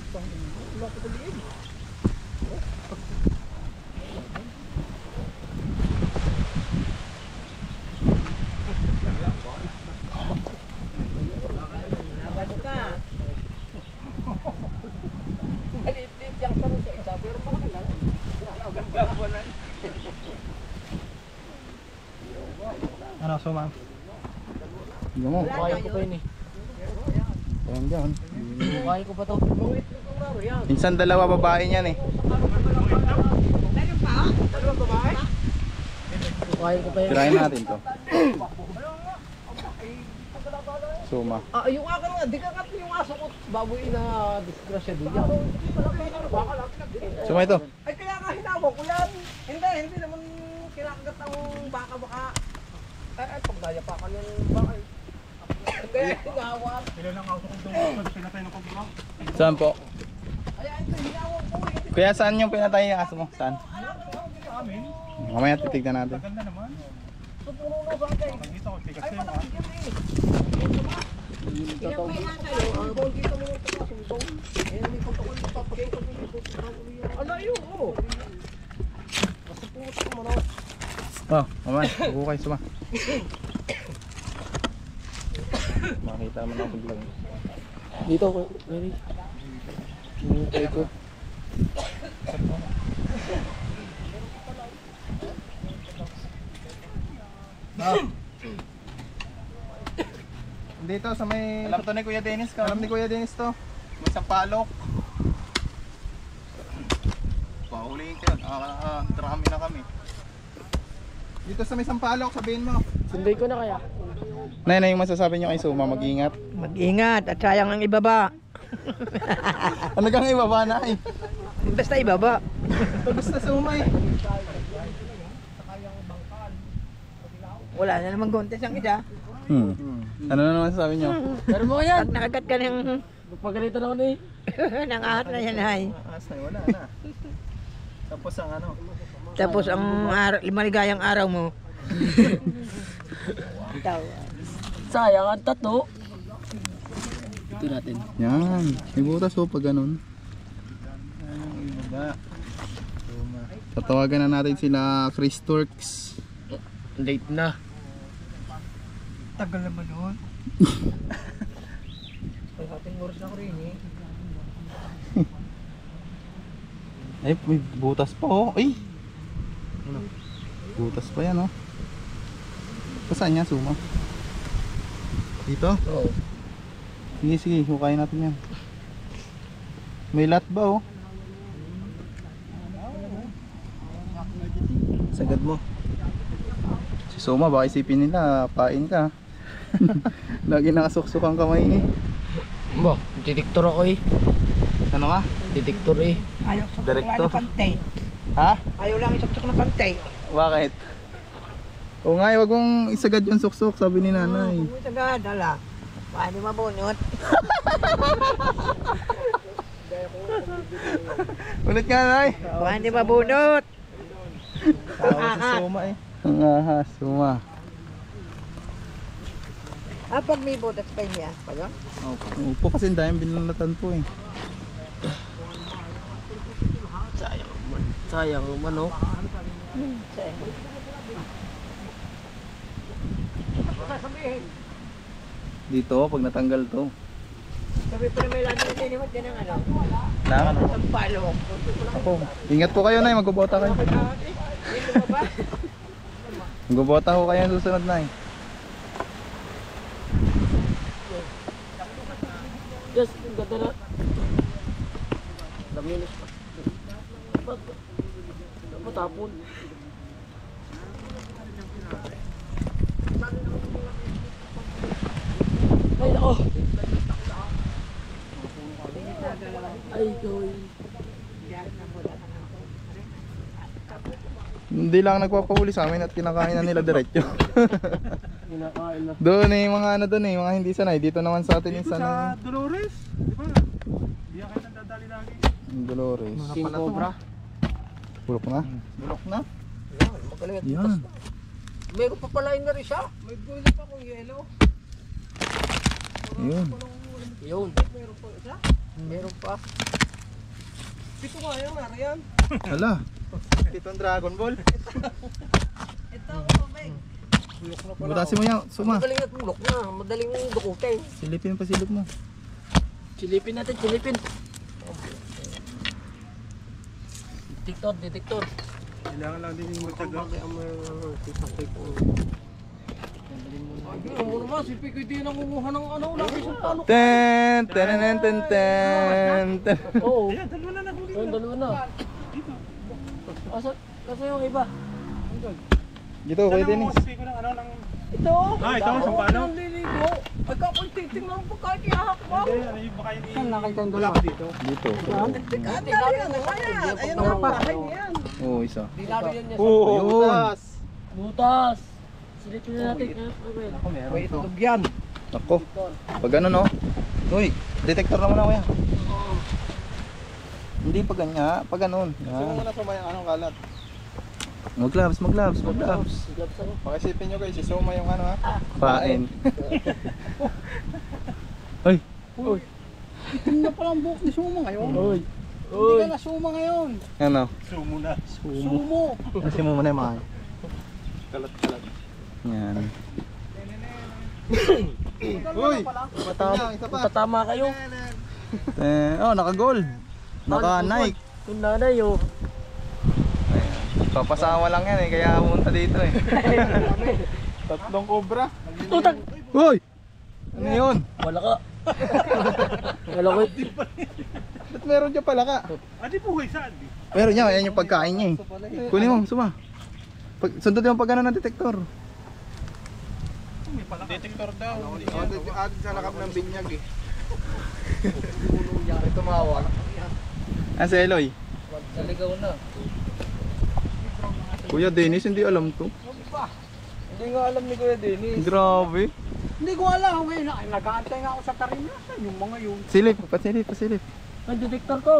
Nabado ka. Maliit-liit yung tanong sa isa, pero malaki lang. Ano Suma? Tignan mo. Kaya ko pa yun eh. Ayan dyan. Kaya ko pa to. Minsan dalawa babae niyan eh. Tirahin natin to. Suma. Yung akin nga, di ka kat yung aso ko, baboy na disgrasya din yan. Suma ito. Ay kaya nga hinawak ko yan. Hindi naman kinakagat ang baka baka. Ay, pagdaya pa ka ng baka eh. Kaya hinawak. Saan po? Ay, ito hinawak ko eh. Kuya, saan yung pinatay yung aso mo? Saan? Mamaya titignan natin. Alayo mo. Oh, mamaya, bukay suma. Makita mo na ako vlog. Dito ko, Mary. Hinintay ko. Dito sa may alam to ni Kuya Dennis ka. Alam ni Kuya Dennis to. May sampalok. Pahulihin ko yun. Drami na kami. Dito sa may sampalok, sabihin mo. Sunday ko na kaya. Nay, yung masasabi nyo kay Suma, mag-ingat. Mag-ingat at sayang ang ibaba. Ano kang ibaba na eh? Basta ibaba. Basta Suma eh. Wala na namang contest ang isa. Ano na naman sasabi nyo? Pero mo yan. Pag nakagat ka ng Pag ganito na ako na eh. nangahat na yan ay. Aas na wala na. Tapos ang ano. Tapos ang maligayang araw mo. Sayang ang tato. Ito natin. Yan. May butas oh pag ganun. Tatawagan na natin sila Chris Turks. Late na. Tagal naman nun. Ating oras na ko rin eh. Ay, may butas pa oh. Ay! Butas pa yan oh. Saan yan, Suma? Dito? Oo. Sige, hukayin natin yan. May lat ba oh? Sagad mo. Si Suma, baka isipin nila, pain ka. Lagi nakasuksok ang kamay eh. Bo, detektor ako eh. Ano ka? Detektor eh. Ayaw Direkto. na pantay. Ha? Ayaw lang isok-sok na pantay. Bakit? O nga, wag mong isagad yung suksok, sabi ni nanay. Kung sagad, ala. Paano mabunot? Ulit nga, nay. Paano mabunot? Tawa si Suma eh. Ang ahas, Suma. Pag may butas pa niya, pala? Upo kasi dahil binalatan po eh. Sayang ang manok. Dito, pag natanggal to. Sabi pa na may lalo na tinimot din ang ano. Kailangan ako. Ang palo. Ako. Ingat po kayo, nay. Magbobota kayo. Magbobota ko kayo yung susunod, nay. Yes, ang ganda na. Daminis pa. Dapat tapon. Ay, nako. Ay, gawin. Hindi lang nagpapahuli sa amin at kinakain na nila diretso. Kinakain na. Doon eh, mga ano doon eh, mga hindi sanay. Dito naman sa atin yung Dito sanay. sa Dolores, di ba? Hindi kayo nandadali lagi. Yung Dolores. King Cobra. Pulok na. Bulok na. Magaling at Yan. Meron pa pala yun na rin siya. May buhay pa kung yelo. Yun. Yun. Meron pa isa? Meron pa. Pito nga yun, nariyan. Hala. Dito ang Dragon Ball. Ito, Meg. Butasin mo yan, Suma. Madaling at bulok na. Madaling dukutin. Silipin pa silip mo. Silipin natin, silipin. Detektor, detektor. Kailangan lang din yung magtaga. Ay, mo naman, si Pico hindi nangunguha ng ano, laki sa talo. Ten, ten, ten, ten, ten, ten. Oo. Ayan, dalawa na nahuli. Ayun, dalawa na. Asa, Kasi yung iba. Dito, Kuya Dennis. ko ng ano ng... Ito. ito, sa paano? Naliligo. Pagka kung titingnan mo pagka ihahakbang. Baka yun Saan nakita yung dalawa? dito. Dito. Ayun ang bahay niyan. Oo, isa. Dinaro yan niya sa Oo, butas. Silipin na natin. May itog yan. Ako. Pag ano no? Uy, detector naman ako yan. Hindi pag ganyan, pag ganun. Gusto mo muna sumayang anong kalat. Mag-gloves. Pakisipin nyo guys, isuma yung ano ha. Pain. Ay, Itim na palang buhok ni Suma ngayon. Hindi ka na Suma ngayon. ano? Sumo na. Sumo. Kasi mo muna yung mga. Kalat. Yan. Uy! Isa pa. Tatama kayo. Oh, naka-gold. Naka-Nike. Yung nanay oh. Papasawa lang yan eh, kaya pumunta dito eh. Tatlong cobra. Tutag. Uy! Ano yun? Wala ka. Wala ko. Ba't meron dyan pala ka? Adi po saan? Meron niya, yan yung pagkain niya eh. Kunin mo, suma. Sundutin mo pag ano ng detektor. Detector daw. Add sa lakap ng binyag eh. Tumawa. Ah, si Eloy. Naligaw na. Kuya Dennis, hindi alam to. Hindi nga alam ni Kuya Dennis. Grabe. Hindi ko alam. Ngayon, nag-aantay nga ako sa karinasan. Yung mga yun. Silip. Ang detector ko.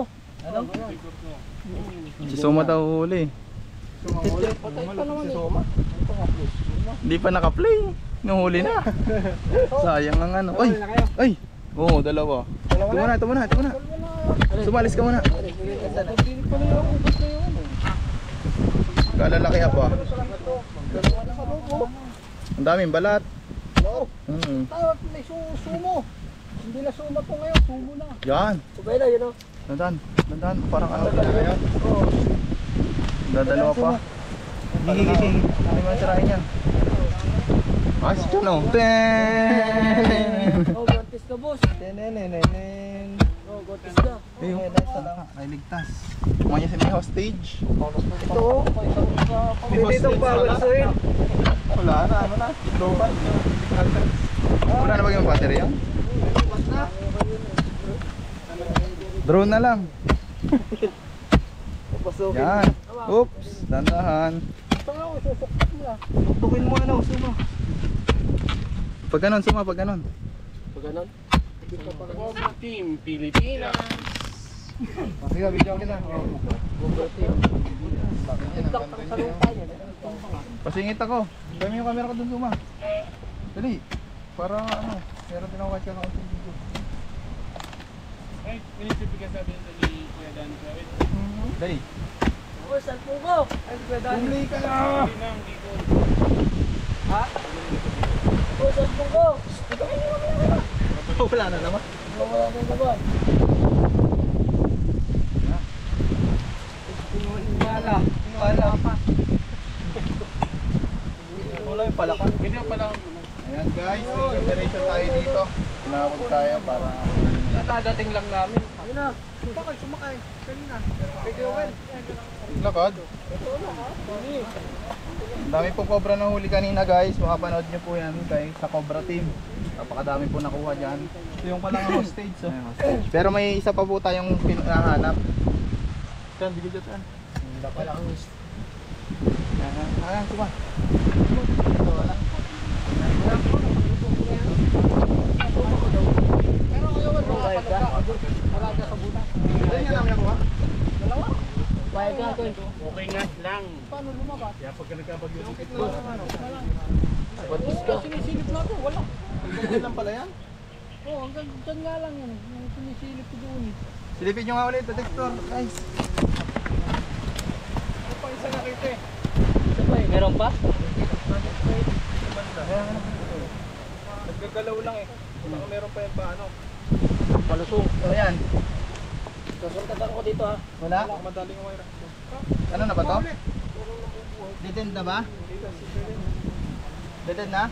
Ano? Si Soma daw huli. Patay pa naman si Soma. Hindi pa naka-play. Nuhuli na. Sayang ang ano. Ay! Oo, dalawa. Ito muna. Sumalis ka muna. Kalalaki pa. Ang daming balat. Tawag na Sumo. Hindi na Suma to ngayon. Sumo na. Yan. Sabay na yun oh. Dandan. Parang ano na yan. Dadalawa pa. Hindi mo sirahin yan. Ah, si Chano. Oh, gantis ka boss. Oh, gantis ka. Ay, ligtas. Kumanya si may hostage. Ito oh. Pinitong bawal suin. Wala na, ano na. Lobat. Wala na ba yung battery yan? Drone na lang. Yan. Oops. Dandahan. Tukin mo ano, Suma. Pag ganon, Suma, pag ganon. Pag ganon. Team Pilipinas. Sige, video kita. Pasingit ako. Dami yung camera ko dun, Suma. Dali. Para ano, meron din ako kasi ako sa video. Ay, inisipigyan sabi ni Kuya Dan. Dali. Oh, cellphone ko. Ay, pwede. Bumili ka na. Ha? Oh, cellphone ko. Wala na naman. Wala na naman. Wala pa. Wala yung palakan. Hindi yung palang. Ayan guys, may preparation tayo dito. Tinawag tayo para Nakadating lang namin. Ayun na. Bakit sumakay? Kanina. lakad. Ang dami pong cobra na huli kanina guys. Makapanood nyo po yan guys sa Cobra Team. Napakadami po nakuha dyan. Ito yung palang hostage oh. Ayan, hostage. Pero may isa pa po tayong pinahanap. Saan, di ko dyan. Ayan, kuma. Saan nga namin nakuha? Bayad ka ko. Okay nga lang. Paano lumabas? Kaya pagka nagkabagyo dito. Gantis ka. Sinisilip natin. Wala. Ganyan lang pala yan. Oo, hanggang dyan nga lang yun. Yung sinisilip ko doon. Silipin nyo nga ulit, detector guys. Sabay. Meron pa? Nagkagalaw lang eh. Baka meron pa yan pa ano. Malusong. Ayan. Kasuntagan ko dito ha. Wala? Madaling umayra. Ano na ba to? Dead na ba? Dead na?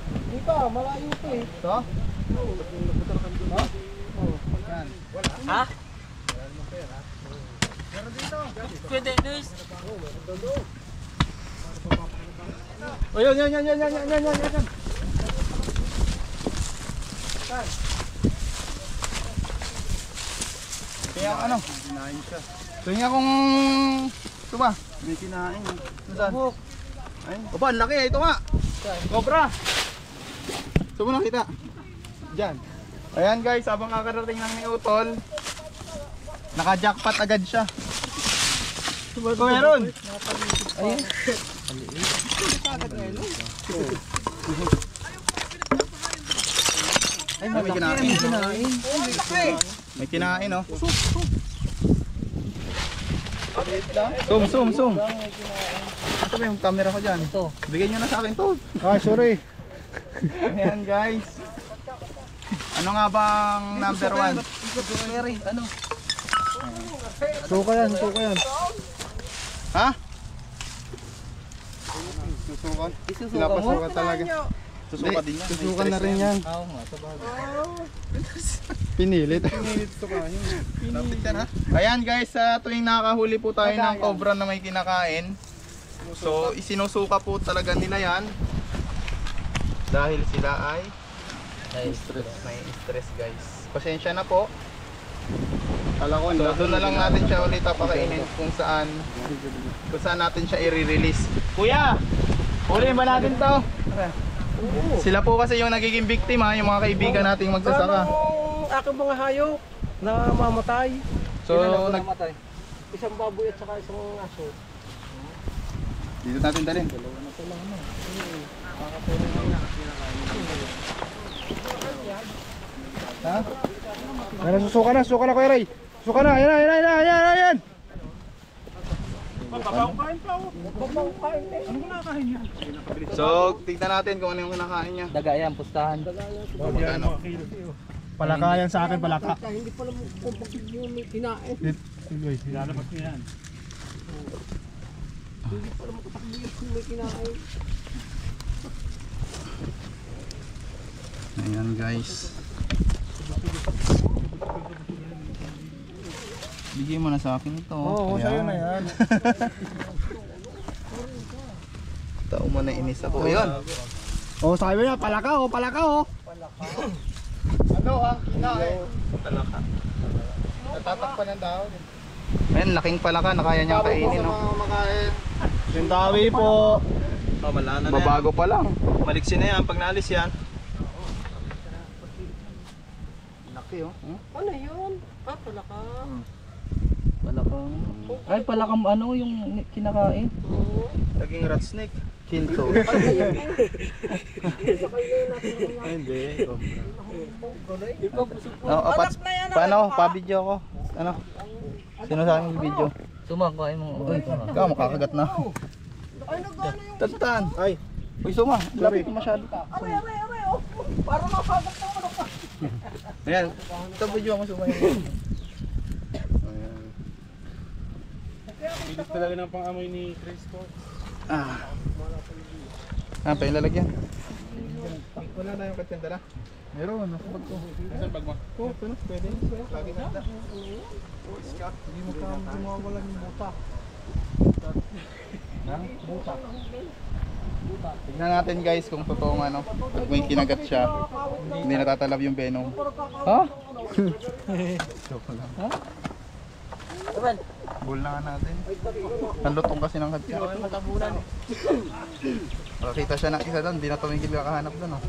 Hindi pa, malayo pa eh. Ito? Yan. Ha? O yun. Kaya ano? Kinain siya. Tingnan kung ito ba? May kinain. Saan? Ayun. Opa, ang laki. Ito nga. Cobra. Ito mo nakita. Diyan. Ayan guys, habang kakarating lang ni Utol, naka-jackpot agad siya. Ito meron. Ayun. Ay, may kinain. May kinain, oh. Zoom. Ito ba yung camera ko dyan? Ito. Bigyan nyo na sa akin to. Ah, sorry. Ayan guys. Ano nga bang number 1? Ano? Suka yan. Ha? Susukan? Pinapasukan talaga. Susukan din yan. Susukan na rin yan. Oo nga, Pinilit. Lapit yan ha. Ayan guys, sa tuwing nakahuli po tayo ng cobra na may kinakain. So isinusuka po talaga nila yan. Dahil sila ay may stress guys. Pasensya na po. So doon na lang natin siya ulit papakainin kung saan natin siya i-release. Kuya! Huli ba natin to? Sila po kasi yung nagiging biktima, yung mga kaibigan nating magsasaka. Aking mga hayop na mamatay. So, Isang baboy at saka isang aso. dito natin dalhin. Ha? Ayun, suka na Kuya Ray. Suka na, ayan. So, tignan natin kung ano yung kinakain niya. Daga yan, pustahan. Magkano? Palaka yan sa akin, palaka. Hindi pala kung bakit yung may kinain. Lalabas mo yan. Hindi pala makatakbo yung may kinain. Ayan guys. Bigay mo na sa akin ito. Oo, sa'yo na yan. Tao mo na inis ako. Ayun. Oh, sabi niya, palaka. Ano ang kinain? Palaka. Natatakpan ng dahon. Ayun, laking palaka na kaya niyang kainin. No? Yung tawi po. Wala na babago pa lang. Maliksin na yan pag naalis yan. Laki oh. Ano yun? Palaka. Palakang... Ay, palakang ano yung kinakain? Naging rat snake. Kinto. Hindi. Paano? Pa-video ko. Ano? Sino sa akin yung video? Sumakain mo. Ikaw makakagat na. Tatan. Ay. Uy, suma. Lapit mo masyado. Aray, oh. Para makagat ng ano ka. Ayan. Ito video mo suma yun. Bilis talaga ng pang-amoy ni Chris po. Pa yung lalagyan. Wala na yung katsyan dala. Meron, nasa bag ko. Saan bag mo? Oo, ito na. Pwede na. Lagi na. Hindi mo mawawala yung buta. Tignan natin guys kung totoong ano. Pag may kinagat siya, hindi natatalab yung venom. Ha? Joke lang. Ha? Bull na nga natin. Ang lutong kasi ng katya. Makakita siya ng isa doon, hindi na tumigil kakahanap doon. Oh.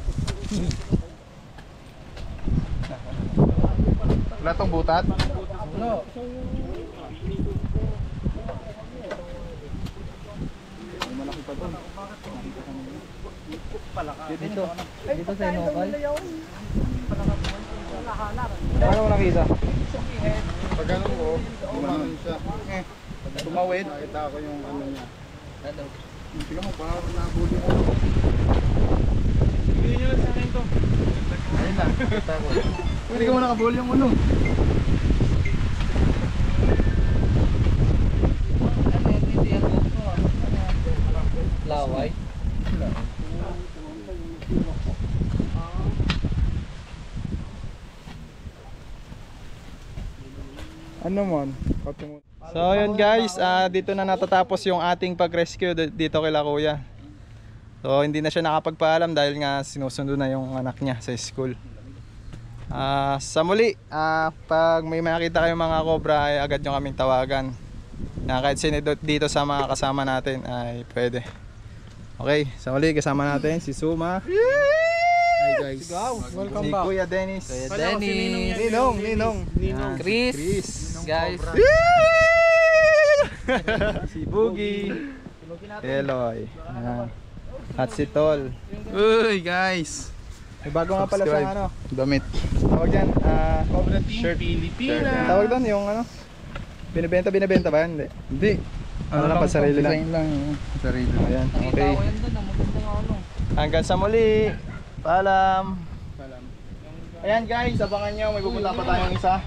Wala tong butat? Wala. Malaki pa doon. Dito sa Inokal? Paano mo nakita? Pag ganun ko, umanon siya. Tumawid. Nakita ko yung ano niya. Tingnan mo, parang nabuli mo. Bigyan nyo lang sa akin to. Ayun na, kita ko. Hindi ka mo nakabuli yung ulo. Laway? Ano man? Patungo. So yun guys, dito na natatapos yung ating pag-rescue dito kila kuya. So hindi na siya nakapagpaalam dahil nga sinusundo na yung anak niya sa school. Sa muli, pag may makita kayong mga cobra ay agad nyo kaming tawagan. Na kahit sino dito sa mga kasama natin ay pwede. Okay, sa muli kasama natin si Suma. Hi guys. Welcome Si back. Kuya Dennis. Ninong. Chris. Guys. Si Boogie. Eloy. At si Tol. Uy guys. May bago nga pala sa ano. Damit. Tawag dyan. Shirt. Tawag doon yung ano. Binibenta ba yan? Hindi. Ano lang pa sarili lang. Design lang. Sarili. Ayan. Okay. Hanggang sa muli. Paalam. Ayan guys, abangan nyo. May pupunta pa tayong isa.